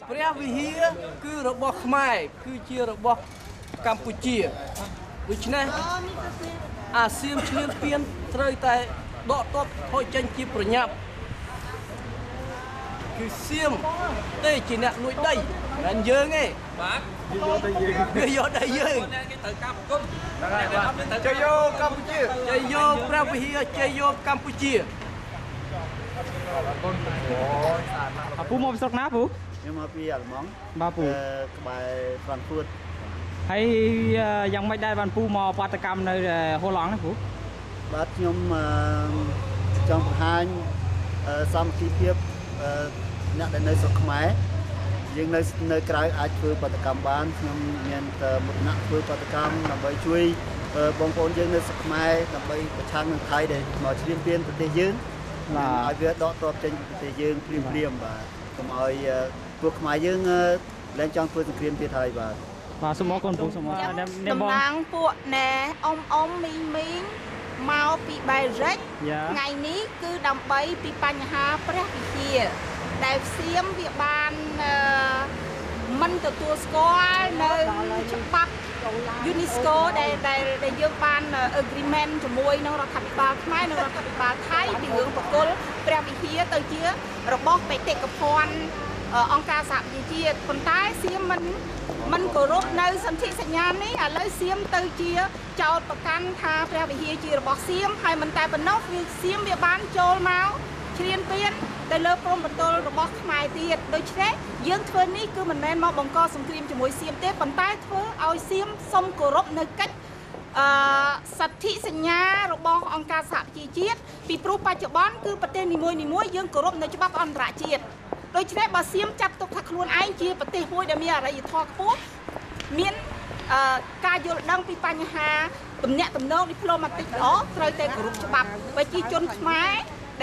ព្រះវិហារគឺរបស់ខ្មែរគឺជារបស់កម្ពុជាដូច្នេះអាសៀមឈ្លានពានត្រូវតែដកទ័ពថយចេញជាប្រញាប់គឺសៀមទេជាអ្នកលួចដីមិនយើងទេបាទវាយកដីយើងគេត្រូវការប្រគំជ័យយោកម្ពុជាជ័យយោព្រះវិហារជ័យយោកម្ពុជាពូមកពីស្រុកណាពូខ្ញុំមកពីអាល្លឺម៉ង់បាទពូក្បែរហ្វ្រាន់ហ្វឺតហើយយ៉ាងម៉េចដែរបានពូមកបាតកម្មនៅហូឡង់នេះពូបាទខ្ញុំចង់បង្ហាញសាមគ្គីភាពអ្នកដែលនៅស្រុកខ្មែរយើងនៅក្រៅអាចធ្វើបាតកម្មបានខ្ញុំមានមុខណៈធ្វើបាតកម្មដើម្បីជួយបងប្អូនយើងនៅស្រុកខ្មែរដើម្បីប្រឆាំងនឹងថៃដែលមកឈ្លានពានប្រទេសយើងឲ្យវាដកទ័ពចេញពីប្រទេសយើងព្រាមបាទកុំឲ្យពួកខ្មែរយើងឡើងចង់ធ្វើសង្គ្រាមទៀតហើយបាទសូមអរគុណពូសូមអរគុណតំណាងពួកណែអ៊ំមីងមកពីបែរិចថ្ងៃនេះគឺដើម្បីពីបញ្ហាព្រះវិហារដែលសៀមវាបានមិនទទួលស្គាល់នៅច្បាប់ UNESCO ដែលយើងបាន agreement ជាមួយនឹងរដ្ឋាភិបាលខ្មែរនិងរដ្ឋាភិបាលថៃពីរឿងបកគលព្រះវិហារទៅជារបស់បេតិកភណ្ឌអង្គការសហប្រជាជាតិប៉ុន្តែសៀមមិនគោរពនៅសន្ធិសញ្ញានេះឥឡូវសៀមទៅជាចោទប្រកាន់ថាព្រះវិហារជារបស់សៀមហើយមិនតែប៉ុណ្ណោះវាសៀមវាបានចូលមកឈ្លានពានទៅលើព្រំប្រទល់របស់ខ្មែរទៀតដូច្នេះយើងធ្វើនេះគឺមិនមែនមកបង្កសង្គ្រាមជាមួយសៀមទេប៉ុន្តែធ្វើឲ្យសៀមសុំគោរពនៅកិច្ចសន្ធិសញ្ញារបស់អង្គការសហប្រជាជាតិពីព្រោះបច្ចុប្បន្នគឺប្រទេសនីមួយៗយើងគោរពនៅច្បាប់អន្តរជាតិដូច្នេះបើសៀមចាត់ទុកថាខ្លួនឯងជាប្រទេសមួយដែលមានអរិយធម៌ខ្ពស់មានការយល់ដឹងពីបញ្ហាទំនាក់ទំនងឌីប្លូម៉ាទិកល្អត្រូវតែគោរពច្បាប់ប្រជាជនខ្មែរ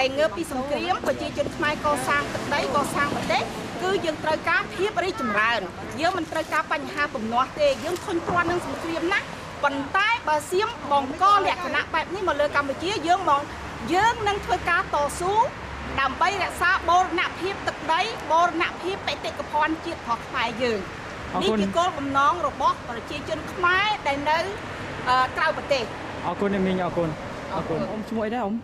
ដែលងើបពីសង្គ្រាមប្រជាជនខ្មែរកសាងទឹកដីកសាងប្រទេសគឺយើងត្រូវការភាពរីកចម្រើនយើងមិនត្រូវការបញ្ហាបំណោះទេយើងធុញទ្រាន់នឹងសង្គ្រាមណាស់ប៉ុន្តែបើសៀមបង្កលក្ខណៈបែបនេះមកលើកម្ពុជាយើងនឹងធ្វើការតស៊ូដើម្បីរក្សាបូរណភាពទឹកដីបូរណភាពបេតិកភណ្ឌជាតិរបស់ខ្មែរយើងនេះជាគោលបំណងរបស់ប្រជាជនខ្មែរដែលនៅក្រៅប្រទេសអរគុណមីងអរគុណអ៊ំឈ្មោះអីដែរអ៊ំ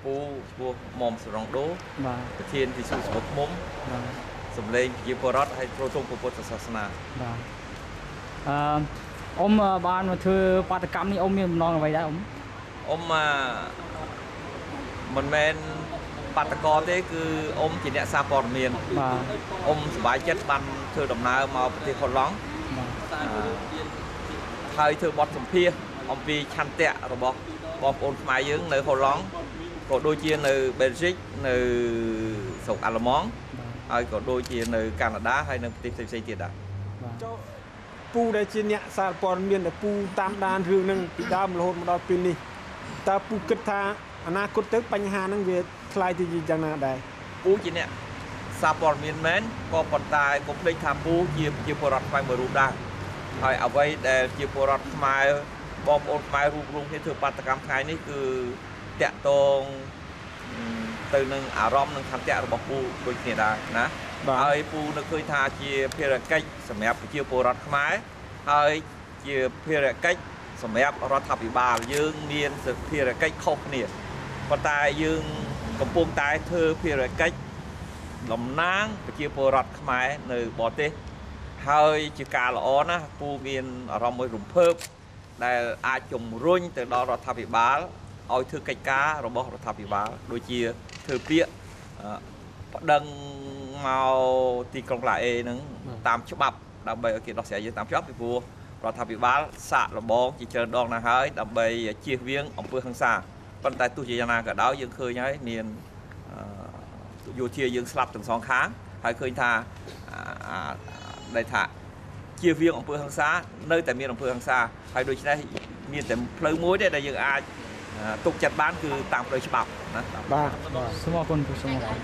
ពូឈ្មោះមុំសរងដូបាទប្រធានវិសុស្បុកមុំបាទសម្លេងជាបរដ្ឋហើយចូលទងពុទ្ធសាសនាបាទអ៊ំបានមកធ្វើបាតកម្មនេះអ៊ំមានបំណងអ្វីដែរអ៊ំមិនមែនបាតកោទេគឺអ៊ំជាអ្នកសារព័ត៌មានបាទអ៊ំសប្បាយចិត្តបានធ្វើដំណើរមកប្រទេសហូឡង់ហើយធ្វើបទសម្ភាសន៍អំពីឆន្ទៈរបស់បងប្អូនខ្មែរយើងនៅហូឡង់ក៏ដូចជានៅប៊ែលហ្សិកនៅស្រុកអាល្លឺម៉ង់ហើយក៏ដូចជានៅកាណាដាហើយនៅប្រទេសផ្សេងៗទៀតដែរពូដែលជាអ្នកសារព័ត៌មានដែលពូតាមដានរឿងហ្នឹងពីដើមរហូតមកដល់ពេលនេះតើពូគិតថាអនាគតទៅបញ្ហាហ្នឹងវាខ្លាយទៅជាយ៉ាងណាដែរពូជាអ្នកសារព័ត៌មានមែនក៏ប៉ុន្តែកុំភ្លេចថាពូជាពលរដ្ឋខ្មែរមួយរូបដែរហើយអ្វីដែលជាពលរដ្ឋខ្មែរបងប្អូនខ្មែររួមគ្នាធ្វើបាតកម្មថ្ងៃនេះគឺតាក់ទងទៅនឹងអារម្មណ៍និងខន្ទៈរបស់ពូដូចគ្នាដែរណាហើយពូនឹកឃើញថាជាភារកិច្ចសម្រាប់ប្រជាពលរដ្ឋខ្មែរហើយជាភារកិច្ចសម្រាប់រដ្ឋាភិបាលយើងមានភារកិច្ចខុសគ្នាប៉ុន្តែយើងកំពុងតែធ្វើភារកិច្ចតំណាងប្រជាពលរដ្ឋខ្មែរនៅបរទេសហើយជាការល្អណាស់ពូមានអារម្មណ៍មួយរំភើបដែលអាចជំរុញទៅដល់រដ្ឋាភិបាលឲ្យធ្វើកិច្ចការរបស់រដ្ឋាភិបាលដូចជាធ្វើពាក្យប្តឹងមកទីក្រុងឡាអេនឹងតាមច្បាប់ដើម្បីឲ្យគេដោះស្រាយយើងតាមច្បាប់ពីព្រោះរដ្ឋាភិបាលសាកល្បងជាច្រើនដងណាស់ហើយដើម្បីជៀសវាងអំពើហិង្សាប៉ុន្តែទោះជាយ៉ាងណាក៏ដោយយើងឃើញហើយមានយោធាយើងស្លាប់ទាំងសងខាងហើយឃើញថាដែលថាជៀសវាងអំពើហិង្សានៅតែមានអំពើហិង្សាហើយដូច្នេះមានតែផ្លូវមួយទេដែលយើងអាចទុកចិត្តបានគឺតាមផ្លូវច្បាប់ណាបាទសូមអរគុណសូមអរគុណ